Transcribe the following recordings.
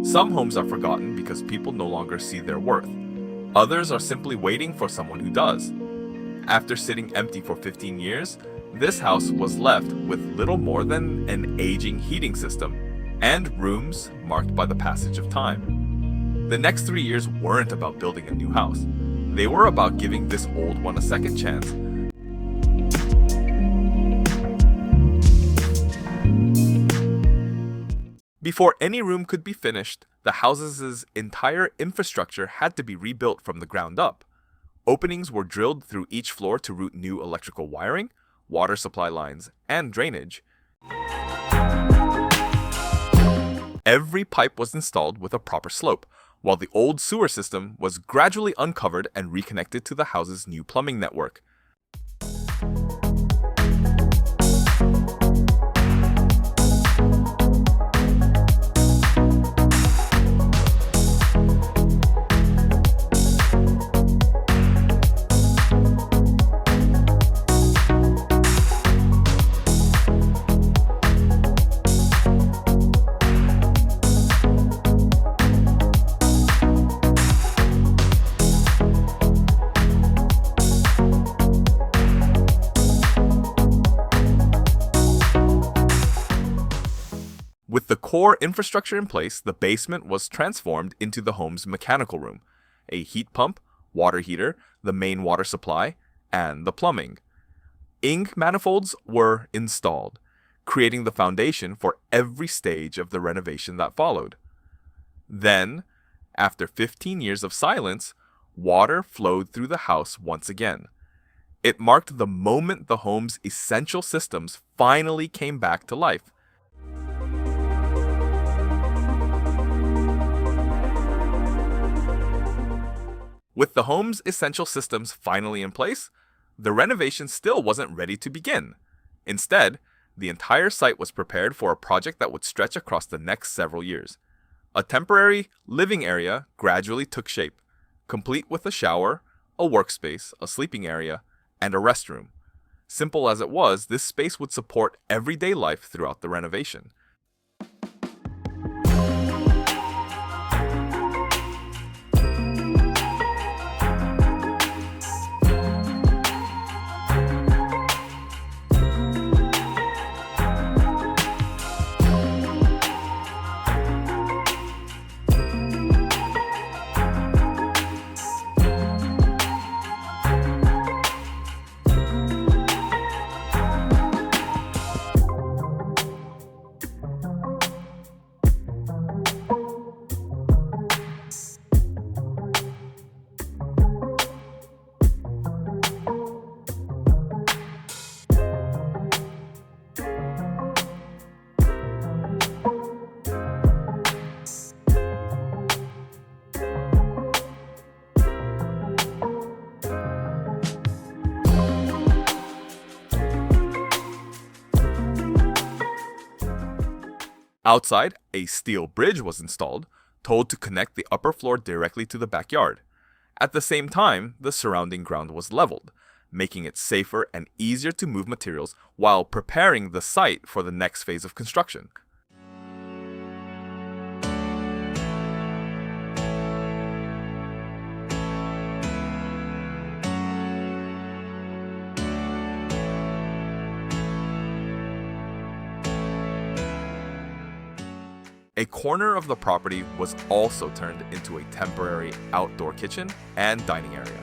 Some homes are forgotten because people no longer see their worth. Others are simply waiting for someone who does. After sitting empty for 15 years, this house was left with little more than an aging heating system and rooms marked by the passage of time. The next 3 years weren't about building a new house. They were about giving this old one a second chance. Before any room could be finished, the house's entire infrastructure had to be rebuilt from the ground up. Openings were drilled through each floor to route new electrical wiring, water supply lines, and drainage. Every pipe was installed with a proper slope, while the old sewer system was gradually uncovered and reconnected to the house's new plumbing network. With the core infrastructure in place, the basement was transformed into the home's mechanical room, a heat pump, water heater, the main water supply, and the plumbing. Ink manifolds were installed, creating the foundation for every stage of the renovation that followed. Then, after 15 years of silence, water flowed through the house once again. It marked the moment the home's essential systems finally came back to life. With the home's essential systems finally in place, the renovation still wasn't ready to begin. Instead, the entire site was prepared for a project that would stretch across the next several years. A temporary living area gradually took shape, complete with a shower, a workspace, a sleeping area, and a restroom. Simple as it was, this space would support everyday life throughout the renovation. Outside, a steel bridge was installed, told to connect the upper floor directly to the backyard. At the same time, the surrounding ground was leveled, making it safer and easier to move materials while preparing the site for the next phase of construction. A corner of the property was also turned into a temporary outdoor kitchen and dining area.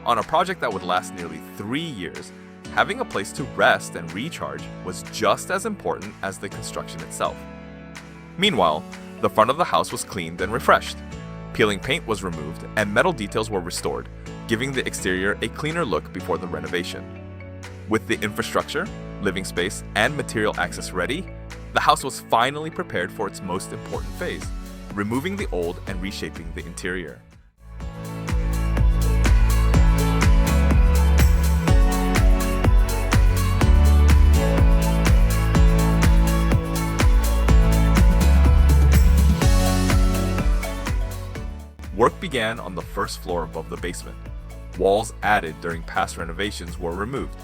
On a project that would last nearly 3 years, having a place to rest and recharge was just as important as the construction itself. Meanwhile, the front of the house was cleaned and refreshed. Peeling paint was removed and metal details were restored, giving the exterior a cleaner look before the renovation. With the infrastructure, living space, and material access ready, the house was finally prepared for its most important phase, removing the old and reshaping the interior. Work began on the first floor above the basement. Walls added during past renovations were removed,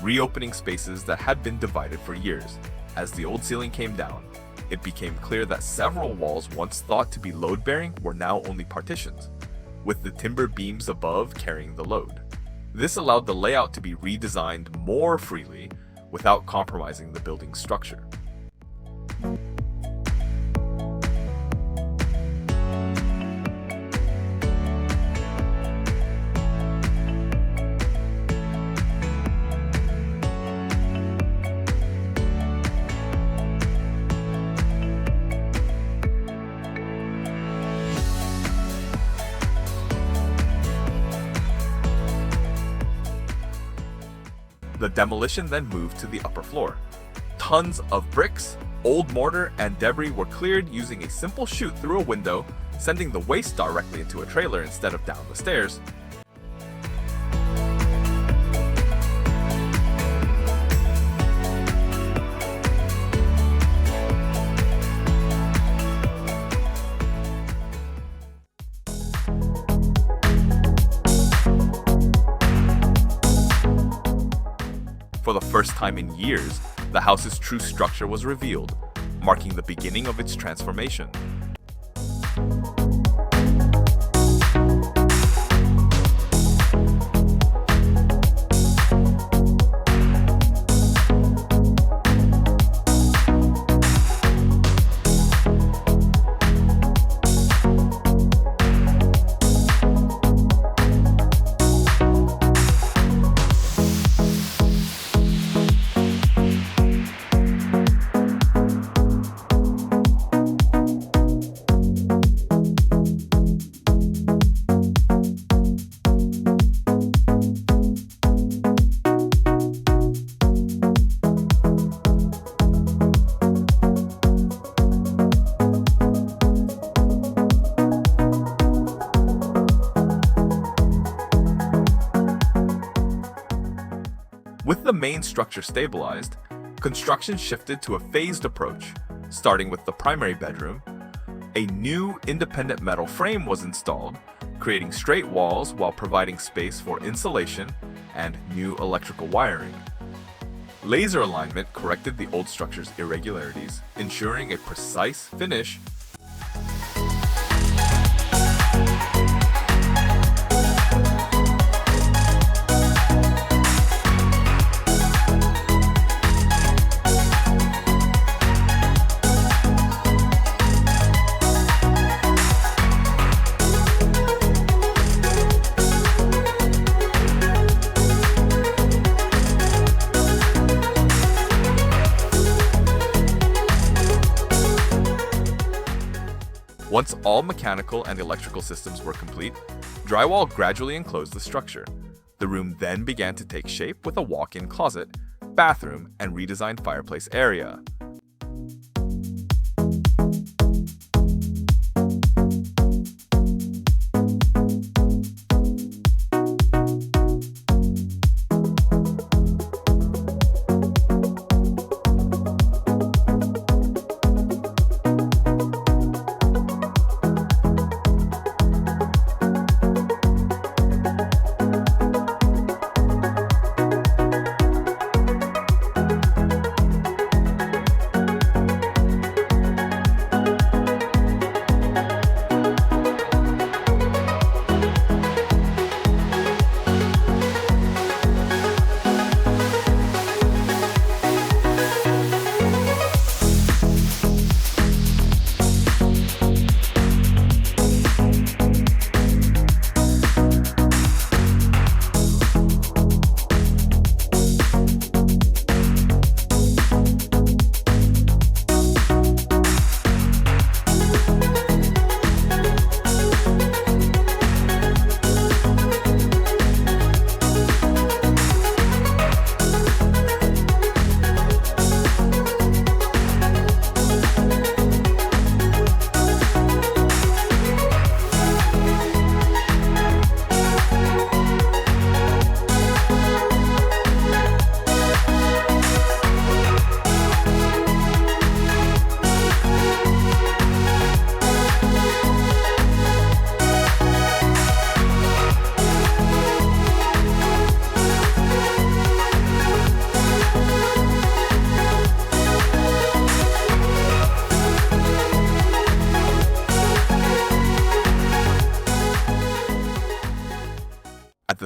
reopening spaces that had been divided for years. As the old ceiling came down, it became clear that several walls once thought to be load-bearing were now only partitions, with the timber beams above carrying the load. This allowed the layout to be redesigned more freely without compromising the building's structure. The demolition then moved to the upper floor. Tons of bricks, old mortar, and debris were cleared using a simple chute through a window, sending the waste directly into a trailer instead of down the stairs. For the first time in years, the house's true structure was revealed, marking the beginning of its transformation. With the main structure stabilized, construction shifted to a phased approach, starting with the primary bedroom. A new independent metal frame was installed, creating straight walls while providing space for insulation and new electrical wiring. Laser alignment corrected the old structure's irregularities, ensuring a precise finish. Once all mechanical and electrical systems were complete, drywall gradually enclosed the structure. The room then began to take shape with a walk-in closet, bathroom, and redesigned fireplace area.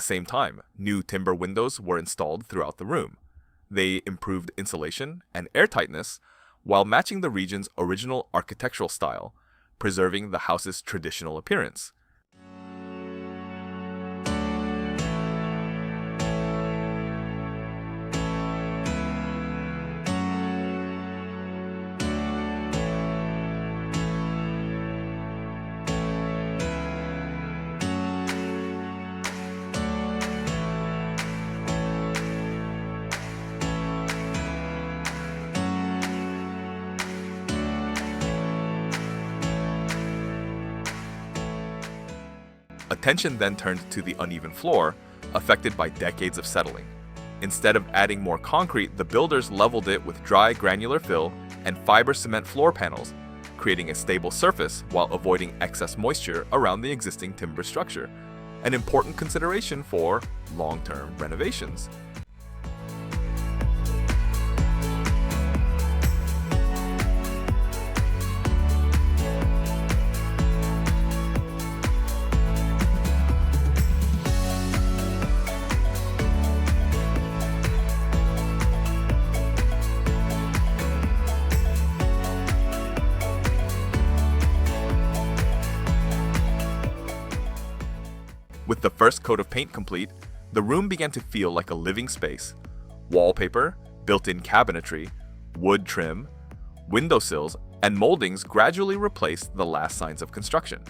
the same time, new timber windows were installed throughout the room. They improved insulation and airtightness while matching the region's original architectural style, preserving the house's traditional appearance. Attention then turned to the uneven floor, affected by decades of settling. Instead of adding more concrete, the builders leveled it with dry granular fill and fiber cement floor panels, creating a stable surface while avoiding excess moisture around the existing timber structure, an important consideration for long-term renovations. With the first coat of paint complete, the room began to feel like a living space. Wallpaper, built-in cabinetry, wood trim, windowsills, and moldings gradually replaced the last signs of construction.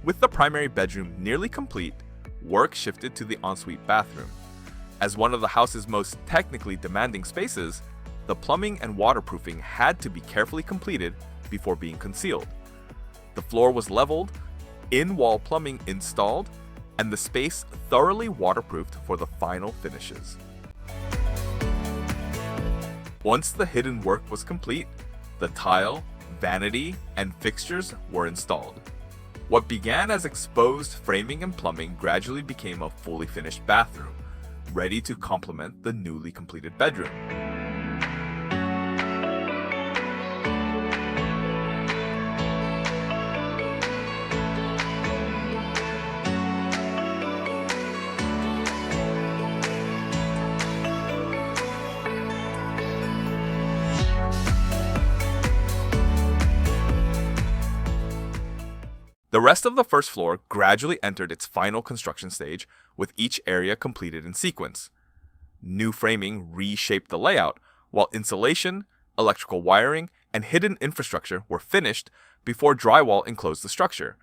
With the primary bedroom nearly complete, work shifted to the ensuite bathroom. As one of the house's most technically demanding spaces, the plumbing and waterproofing had to be carefully completed before being concealed. The floor was leveled, in-wall plumbing installed, and the space thoroughly waterproofed for the final finishes. Once the hidden work was complete, the tile, vanity, and fixtures were installed. What began as exposed framing and plumbing gradually became a fully finished bathroom, ready to complement the newly completed bedroom. The rest of the first floor gradually entered its final construction stage, with each area completed in sequence. New framing reshaped the layout, while insulation, electrical wiring, and hidden infrastructure were finished before drywall enclosed the structure.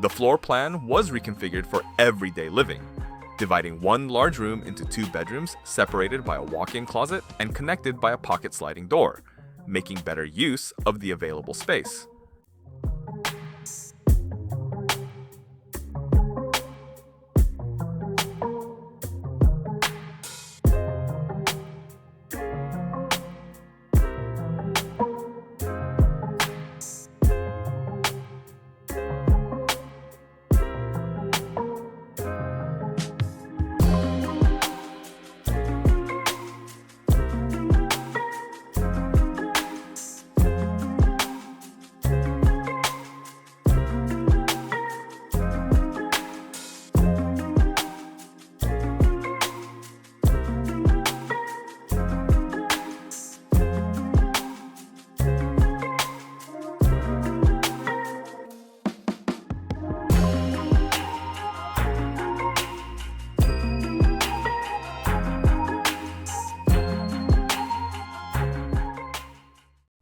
The floor plan was reconfigured for everyday living, dividing one large room into two bedrooms separated by a walk-in closet and connected by a pocket sliding door. making better use of the available space.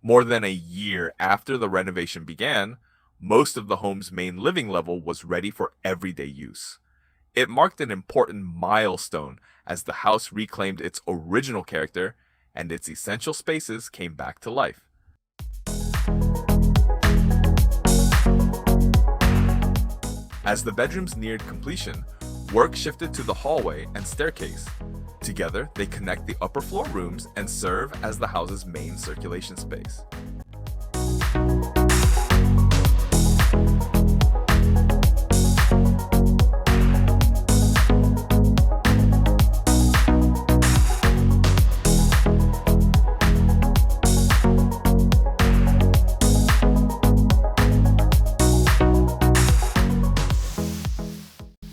More than a year after the renovation began, most of the home's main living level was ready for everyday use. It marked an important milestone as the house reclaimed its original character and its essential spaces came back to life. As the bedrooms neared completion, work shifted to the hallway and staircase. Together, they connect the upper floor rooms and serve as the house's main circulation space.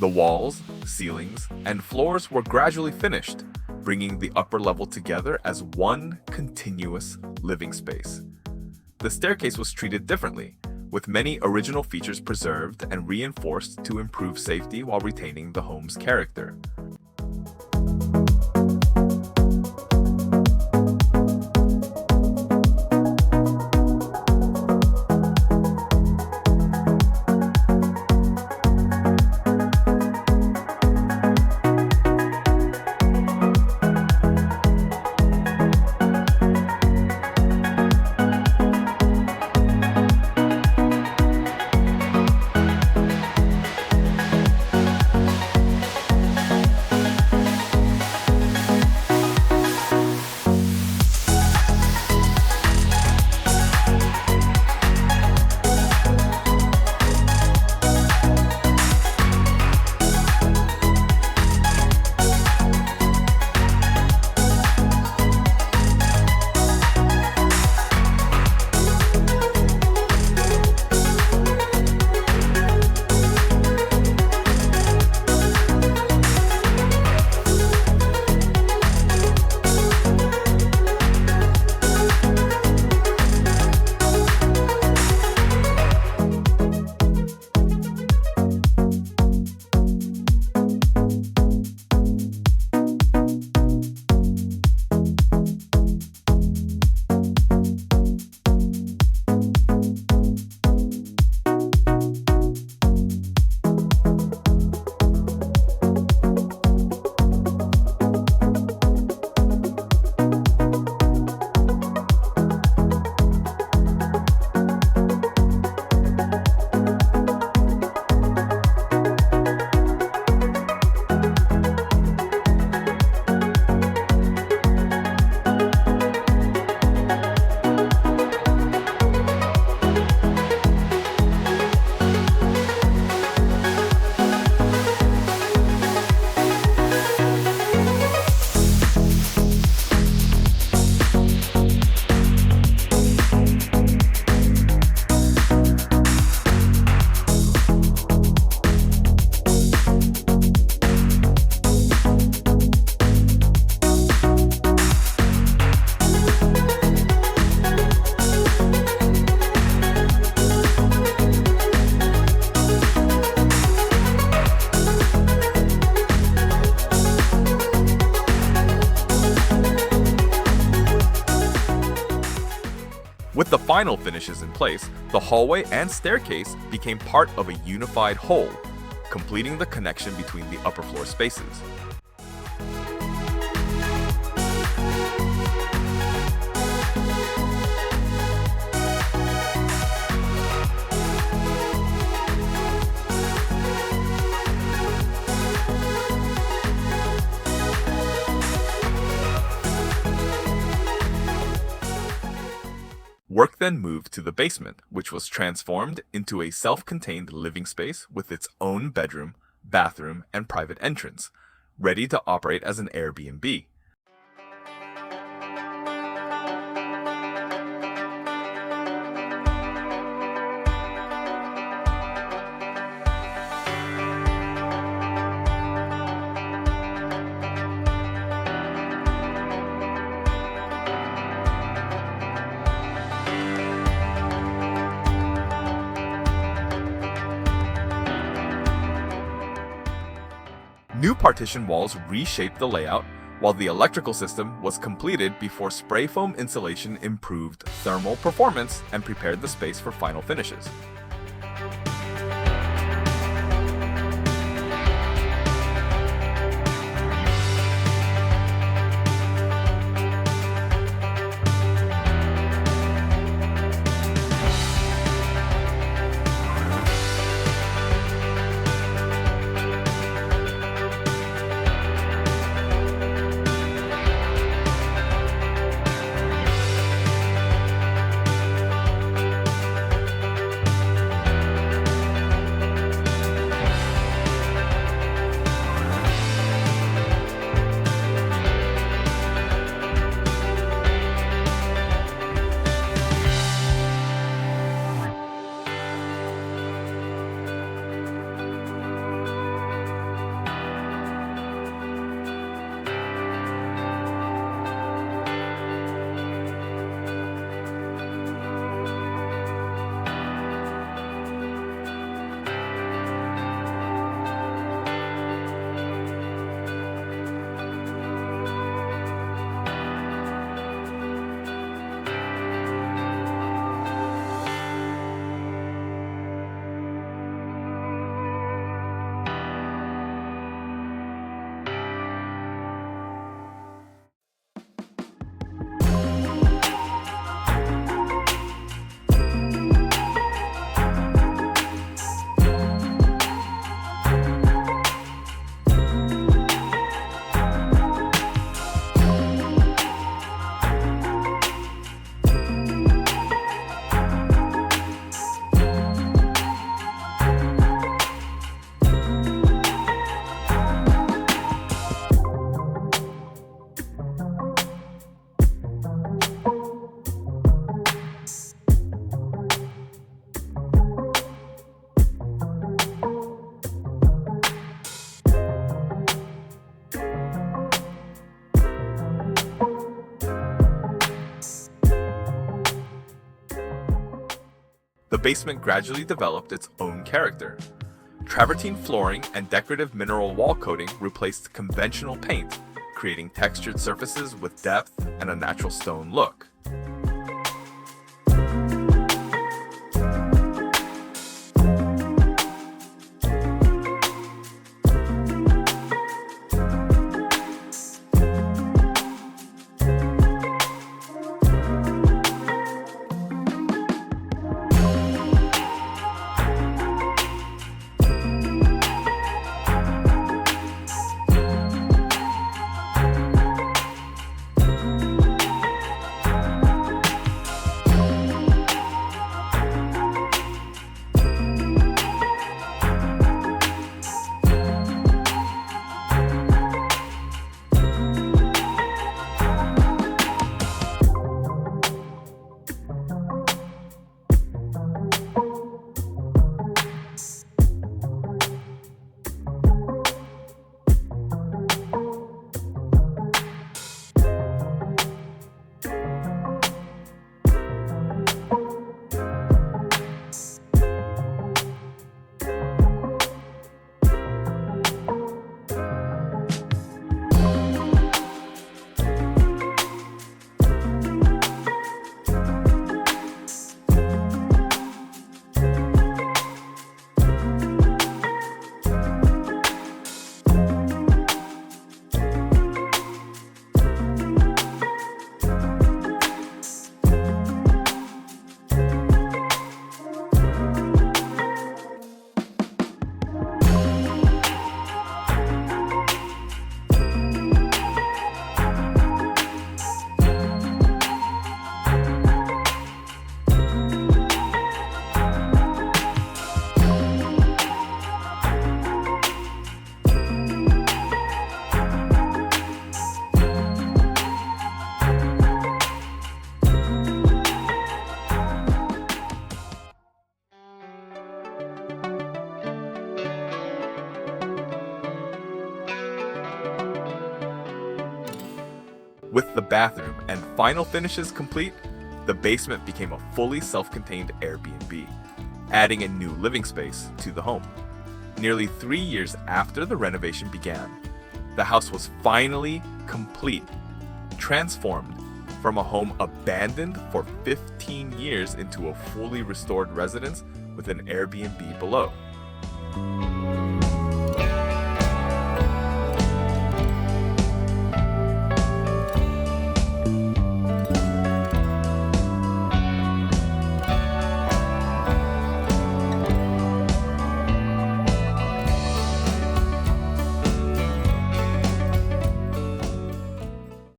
The walls, ceilings, and floors were gradually finished, bringing the upper level together as one continuous living space. The staircase was treated differently, with many original features preserved and reinforced to improve safety while retaining the home's character. With the final finishes in place, the hallway and staircase became part of a unified whole, completing the connection between the upper floor spaces. Work then moved to the basement, which was transformed into a self-contained living space with its own bedroom, bathroom, and private entrance, ready to operate as an Airbnb. New partition walls reshaped the layout, while the electrical system was completed before spray foam insulation improved thermal performance and prepared the space for final finishes. The basement gradually developed its own character. Travertine flooring and decorative mineral wall coating replaced conventional paint, creating textured surfaces with depth and a natural stone look. With the bathroom and final finishes complete, the basement became a fully self-contained Airbnb, adding a new living space to the home. Nearly 3 years after the renovation began, the house was finally complete, transformed from a home abandoned for 15 years into a fully restored residence with an Airbnb below.